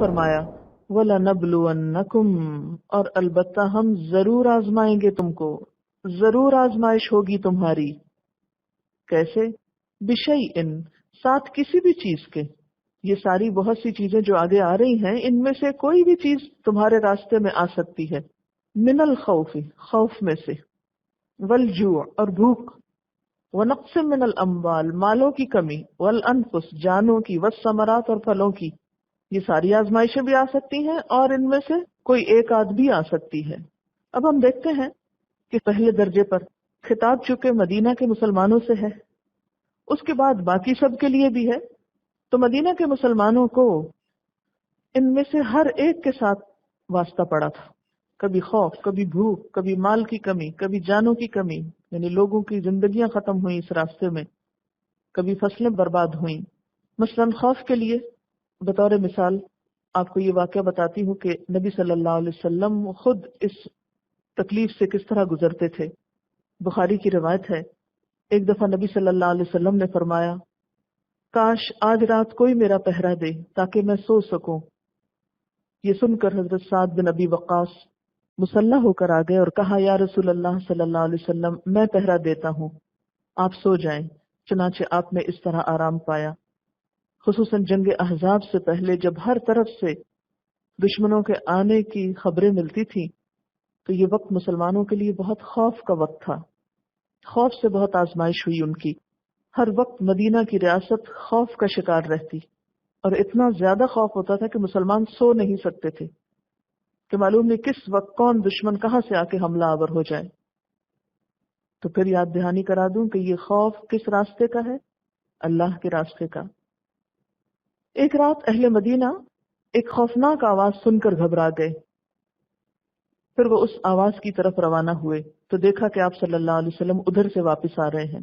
فرمایا وَلَنَبْلُوَنَّكُمْ، اور البتہ ہم ضرور آزمائیں گے تم کو، ضرور آزمائش ہوگی تمہاری. کیسے؟ بِشَيْءٍ، ساتھ کسی بھی چیز کے. یہ ساری بہت سی چیزیں جو آگے آ رہی ہیں، ان میں سے کوئی بھی چیز تمہارے راستے میں آ سکتی ہے. من الخوف، خوف میں سے، والجوع، اور بھوک، ونقص من الاموال، مالوں کی کمی، والانفس، جانوں کی، والثمرات، اور پھلوں کی. یہ ساری آزمائشیں بھی آ سکتی ہیں اور ان میں سے کوئی ایک آدھ بھی آ سکتی ہے. اب ہم دیکھتے ہیں کہ پہلے درجے پر خطاب چونکہ مدینہ کے مسلمانوں سے ہے، اس کے بعد باقی سب کے لیے بھی ہے. تو مدینہ کے مسلمانوں کو ان میں سے ہر ایک کے ساتھ واسطہ پڑا تھا. کبھی خوف، کبھی بھوک، کبھی مال کی کمی، کبھی جانوں کی کمی، یعنی لوگوں کی زندگیاں ختم ہوئیں اس راستے میں، کبھی فصلیں برباد ہوئیں. مثلاً خوف کے لیے بطور مثال آپ کو یہ واقعہ بتاتی ہوں کہ نبی صلی اللہ علیہ وسلم خود اس تکلیف سے کس طرح گزرتے تھے. بخاری کی روایت ہے، ایک دفعہ نبی صلی اللہ علیہ وسلم نے فرمایا، کاش آج رات کوئی میرا پہرا دے تاکہ میں سو سکوں. یہ سن کر حضرت سعد بن ابی وقاص مسلح ہو کر آ گئے اور کہا، یا رسول اللہ صلی اللہ علیہ وسلم، میں پہرا دیتا ہوں، آپ سو جائیں. چنانچہ آپ نے اس طرح آرام پایا. خصوصاً جنگ احزاب سے پہلے جب ہر طرف سے دشمنوں کے آنے کی خبریں ملتی تھیں تو یہ وقت مسلمانوں کے لیے بہت خوف کا وقت تھا. خوف سے بہت آزمائش ہوئی ان کی. ہر وقت مدینہ کی ریاست خوف کا شکار رہتی اور اتنا زیادہ خوف ہوتا تھا کہ مسلمان سو نہیں سکتے تھے کہ معلوم نہیں کس وقت کون دشمن کہاں سے آ کے حملہ آور ہو جائے. تو پھر یاد دہانی کرا دوں کہ یہ خوف کس راستے کا ہے؟ اللہ کے راستے کا. ایک رات اہل مدینہ ایک خوفناک آواز سن کر گھبرا گئے. پھر وہ اس آواز کی طرف روانہ ہوئے تو دیکھا کہ آپ صلی اللہ علیہ وسلم ادھر سے واپس آ رہے ہیں.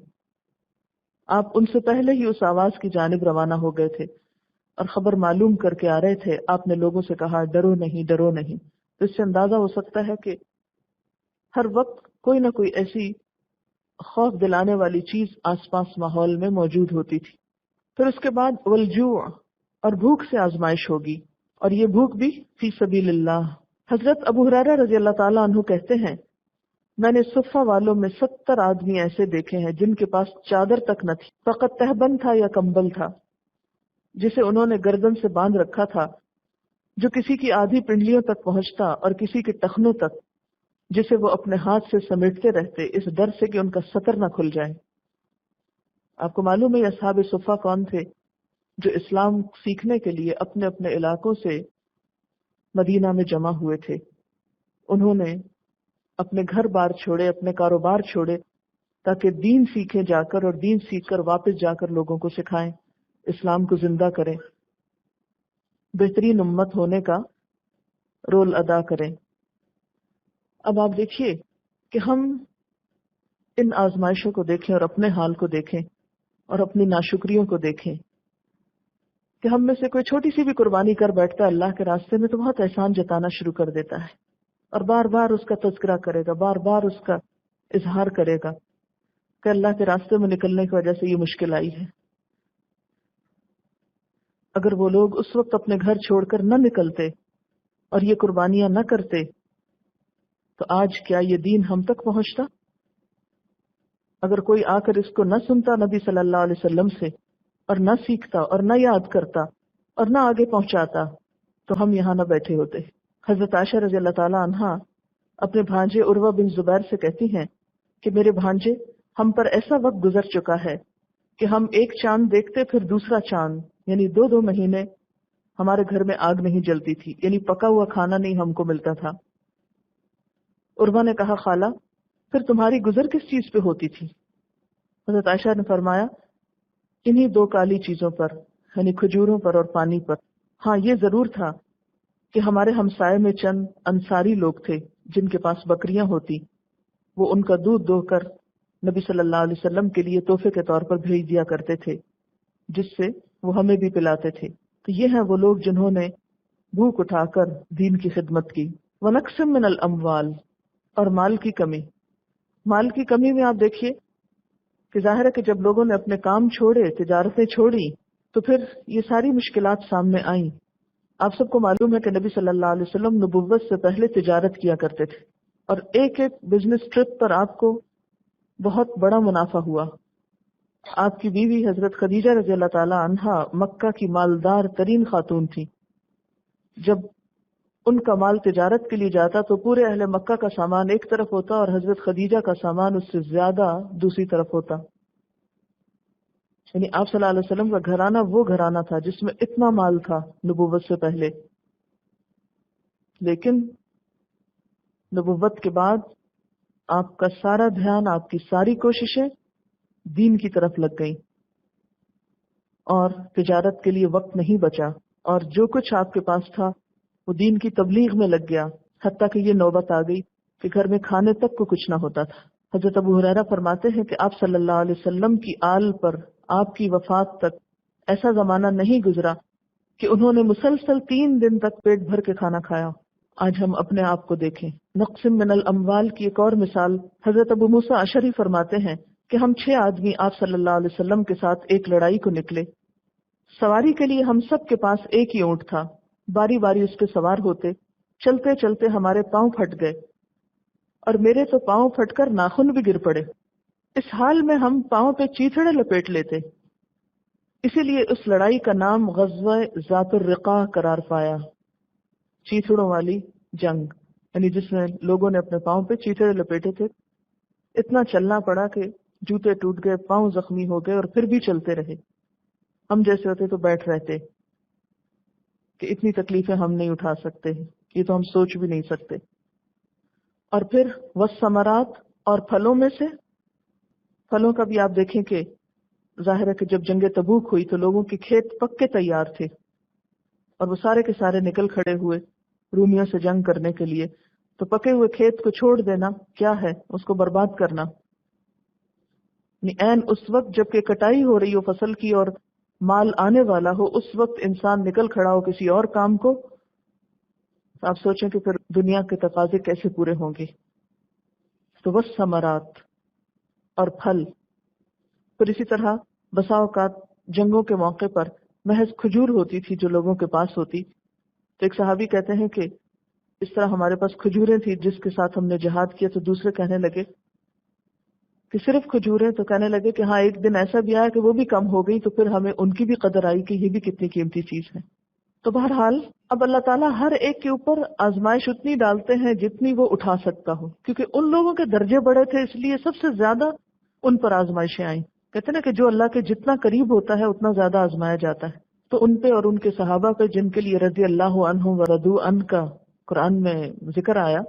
آپ ان سے پہلے ہی اس آواز کی جانب روانہ ہو گئے تھے اور خبر معلوم کر کے آ رہے تھے. آپ نے لوگوں سے کہا، ڈرو نہیں، ڈرو نہیں. تو اس سے اندازہ ہو سکتا ہے کہ ہر وقت کوئی نہ کوئی ایسی خوف دلانے والی چیز آس پاس ماحول میں موجود ہوتی تھی. پھر اس کے بعد والجوع، اور بھوک سے آزمائش ہوگی، اور یہ بھوک بھی فی سبیل اللہ. حضرت ابو ہریرہ رضی اللہ تعالیٰ عنہ کہتے ہیں، میں نے صفہ والوں میں 70 آدمی ایسے دیکھے ہیں جن کے پاس چادر تک نہ تھی، فقط تہبند تھا یا کمبل تھا جسے انہوں نے گردن سے باندھ رکھا تھا، جو کسی کی آدھی پنڈلیوں تک پہنچتا اور کسی کے ٹخنوں تک، جسے وہ اپنے ہاتھ سے سمیٹتے رہتے اس ڈر سے کہ ان کا سطر نہ کھل جائے. آپ کو معلوم ہے اصحاب صفہ کون تھے؟ جو اسلام سیکھنے کے لیے اپنے اپنے علاقوں سے مدینہ میں جمع ہوئے تھے. انہوں نے اپنے گھر بار چھوڑے، اپنے کاروبار چھوڑے تاکہ دین سیکھیں جا کر، اور دین سیکھ کر واپس جا کر لوگوں کو سکھائیں، اسلام کو زندہ کریں، بہترین امت ہونے کا رول ادا کریں. اب آپ دیکھیے کہ ہم ان آزمائشوں کو دیکھیں اور اپنے حال کو دیکھیں اور اپنی ناشکریوں کو دیکھیں کہ ہم میں سے کوئی چھوٹی سی بھی قربانی کر بیٹھتا ہے اللہ کے راستے میں تو بہت احسان جتانا شروع کر دیتا ہے اور بار بار اس کا تذکرہ کرے گا، بار بار اس کا اظہار کرے گا کہ اللہ کے راستے میں نکلنے کی وجہ سے یہ مشکل آئی ہے. اگر وہ لوگ اس وقت اپنے گھر چھوڑ کر نہ نکلتے اور یہ قربانیاں نہ کرتے تو آج کیا یہ دین ہم تک پہنچتا؟ اگر کوئی آ کر اس کو نہ سنتا نبی صلی اللہ علیہ وسلم سے اور نہ سیکھتا اور نہ یاد کرتا اور نہ آگے پہنچاتا تو ہم یہاں نہ بیٹھے ہوتے. حضرت عائشہ رضی اللہ تعالی عنہا اپنے بھانجے عروہ بن زبیر سے کہتی ہیں کہ میرے بھانجے، ہم پر ایسا وقت گزر چکا ہے کہ ہم ایک چاند دیکھتے پھر دوسرا چاند، یعنی 2 مہینے ہمارے گھر میں آگ نہیں جلتی تھی، یعنی پکا ہوا کھانا نہیں ہم کو ملتا تھا. عروہ نے کہا، خالہ پھر تمہاری گزر کس چیز پہ ہوتی تھی؟ حضرت عائشہ نے فرمایا، انہی 2 کالی چیزوں پر، یعنی کھجوروں پر اور پانی پر. ہاں یہ ضرور تھا کہ ہمارے ہمسائے میں چند انصاری لوگ تھے جن کے پاس بکریاں ہوتی، وہ ان کا دودھ دو کر نبی صلی اللہ علیہ وسلم کے لیے تحفے کے طور پر بھیج دیا کرتے تھے، جس سے وہ ہمیں بھی پلاتے تھے. تو یہ ہیں وہ لوگ جنہوں نے بھوک اٹھا کر دین کی خدمت کی. وَنَقْصٍ مِّنَ الْأَمْوَالِ، اور مال کی کمی. مال کی کمی میں آپ دیکھیے کہ ظاہر ہے کہ جب لوگوں نے اپنے کام چھوڑے، تجارتیں چھوڑی، تو پھر یہ ساری مشکلات سامنے آئیں. آپ سب کو معلوم ہے کہ نبی صلی اللہ علیہ وسلم نبوت سے پہلے تجارت کیا کرتے تھے، اور ایک ایک بزنس ٹرپ پر آپ کو بہت بڑا منافع ہوا۔ آپ کی بیوی حضرت خدیجہ رضی اللہ تعالی عنہا مکہ کی مالدار ترین خاتون تھی۔ جب ان کا مال تجارت کے لیے جاتا تو پورے اہل مکہ کا سامان ایک طرف ہوتا اور حضرت خدیجہ کا سامان اس سے زیادہ دوسری طرف ہوتا۔ یعنی آپ صلی اللہ علیہ وسلم کا گھرانہ وہ گھرانہ تھا جس میں اتنا مال تھا نبوت سے پہلے، لیکن نبوت کے بعد آپ کا سارا دھیان، آپ کی ساری کوششیں دین کی طرف لگ گئیں، اور تجارت کے لیے وقت نہیں بچا، اور جو کچھ آپ کے پاس تھا وہ دین کی تبلیغ میں لگ گیا، حتیٰ کہ یہ نوبت آ گئی کہ گھر میں کھانے تک کو کچھ نہ ہوتا تھا۔ حضرت ابو ہریرہ فرماتے ہیں کہ آپ صلی اللہ علیہ وسلم کی آل پر آپ کی وفات تک ایسا زمانہ نہیں گزرا کہ انہوں نے مسلسل 3 دن تک پیٹ بھر کے کھانا کھایا۔ آج ہم اپنے آپ کو دیکھیں۔ نقص من الاموال کی ایک اور مثال، حضرت ابو موسیٰ اشعری فرماتے ہیں کہ ہم 6 آدمی آپ صلی اللہ علیہ وسلم کے ساتھ ایک لڑائی کو نکلے۔ سواری کے لیے ہم سب کے پاس ایک ہی اونٹ تھا، باری باری اس پہ سوار ہوتے، چلتے چلتے ہمارے پاؤں پھٹ گئے، اور میرے تو پاؤں پھٹ کر ناخن بھی گر پڑے۔ اس حال میں ہم پاؤں پہ چیتھڑے لپیٹ لیتے، اسی لیے اس لڑائی کا نام غزوہ ذات الرقاع قرار پایا، چیتھڑوں والی جنگ، یعنی جس میں لوگوں نے اپنے پاؤں پہ چیتھڑے لپیٹے تھے۔ اتنا چلنا پڑا کہ جوتے ٹوٹ گئے، پاؤں زخمی ہو گئے، اور پھر بھی چلتے رہے۔ ہم جیسے ہوتے تو بیٹھ رہتے کہ اتنی تکلیفیں ہم نہیں اٹھا سکتے، یہ تو ہم سوچ بھی نہیں سکتے۔ اور پھر والثمرات، اور پھلوں میں سے، پھلوں کا بھی آپ دیکھیں کہ ظاہر ہے کہ جب جنگ تبوک ہوئی تو لوگوں کے کھیت پکے تیار تھے، اور وہ سارے کے سارے نکل کھڑے ہوئے رومیوں سے جنگ کرنے کے لیے۔ تو پکے ہوئے کھیت کو چھوڑ دینا کیا ہے؟ اس کو برباد کرنا۔ عین اس وقت جب کہ کٹائی ہو رہی ہو فصل کی اور مال آنے والا ہو، اس وقت انسان نکل کھڑا ہو کسی اور کام کو، آپ سوچیں کہ پھر دنیا کے تقاضے کیسے پورے ہوں گے۔ تو بس ثمرات اور پھل۔ پھر اسی طرح بسا اوقات جنگوں کے موقع پر محض کھجور ہوتی تھی جو لوگوں کے پاس ہوتی، تو ایک صحابی کہتے ہیں کہ اس طرح ہمارے پاس کھجوریں تھی جس کے ساتھ ہم نے جہاد کیا، تو دوسرے کہنے لگے کہ صرف کھجوریں، تو کہنے لگے کہ ہاں ایک دن ایسا بھی آیا کہ وہ بھی کم ہو گئی، تو پھر ہمیں ان کی بھی قدر آئی کہ یہ بھی کتنی قیمتی چیز ہے۔ تو بہرحال اب اللہ تعالیٰ ہر ایک کے اوپر آزمائش اتنی ڈالتے ہیں جتنی وہ اٹھا سکتا ہو، کیونکہ ان لوگوں کے درجے بڑے تھے، اس لیے سب سے زیادہ ان پر آزمائشیں آئیں۔ کہتے ہیں نا کہ جو اللہ کے جتنا قریب ہوتا ہے اتنا زیادہ آزمایا جاتا ہے۔ تو ان پہ اور ان کے صحابہ پہ، جن کے لیے رضی اللہ عنہم ورضوا عنہ کا قرآن میں ذکر آیا،